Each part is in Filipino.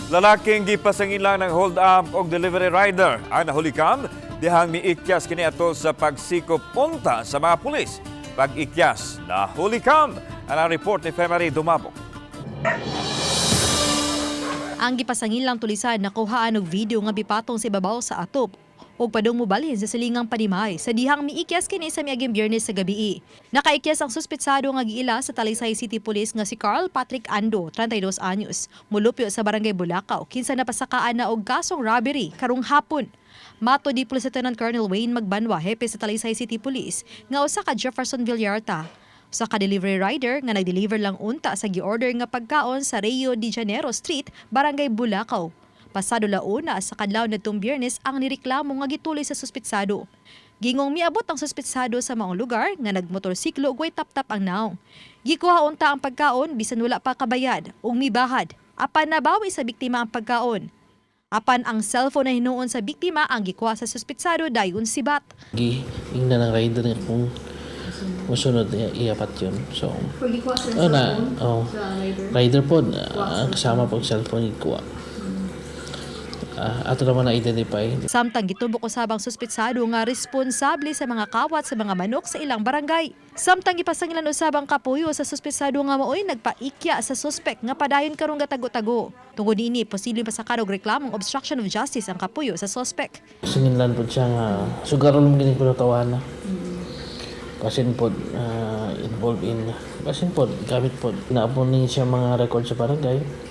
Lalaking gipasangilan ng hold up og delivery rider ang nahulikam dihang miikyas kini ato sa pagsikop unta sa mga pulis. Pag-ikyas nahulikam ang report ni Femari Dumabok. Ang gipasangilang tulisan nakuhaan og video nga bipatong sa ibabaw sa atop ug padung mobalhin sa silingang Panimay sa dihang miikyas kini sa miaging Biyernes sa gabi. Nakaikyas ang suspetsado nga giila sa Talisay City Police nga si Carl Patrick Ando, 32 anyos, mulupyo sa Barangay Bulacau kinsa napasakaan na og kasong robbery karong hapon. Mato di Police Lieutenant Colonel Wayne Magbanwa, hepe sa Talisay City Police, nga usa ka Jefferson Villarta, usa ka delivery rider nga nag-deliver lang unta sa gi-order nga pagkaon sa Rio de Janeiro Street, Barangay Bulacau. Pasado launa sa kadlaw nitong Biyernes ang nireklamo nga gituloy sa suspetsado. Gingong miabot ang suspetsado sa maong lugar nga nagmotorsiklo ug way tap-tap ang naong. Gikuha unta ang pagkaon bisan wala pa kabayad ug mibahad. Apan nabawi sa biktima ang pagkaon. Apan ang cellphone na hinuon sa biktima ang gikuha sa suspetsado dayon sibat. Ingna ng rider niya kung musunod iapat yun. So, Gikuha sa cellphone sa rider po, kasama po cellphone gikuha. Ato naman na-identify. Samtang gitubok usabang suspetsado nga responsable sa mga kawat sa mga manok sa ilang barangay. Samtang ipasangilan usabang kapuyo sa suspetsado nga maoy nagpaikya sa suspek nga padayon karong gatago-tago. Tungod niini posibleng pasakad og reklamong obstruction of justice ang kapuyo sa suspek. Singinlan po siya nga sugaron mo gining pinatawanan. Kasin po involved in kasin po gamit po naapon ni siya mga record sa barangay.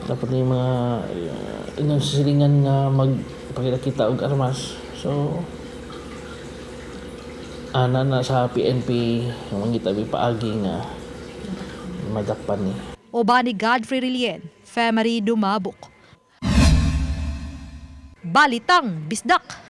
Dapat yung mga silingan nga magpakita og armas. So, ana na sa PNP yung mangitabi paagi nga madakpan ni. Obani Godfrey Rilien, Femari Dumabok. Balitang Bisdak.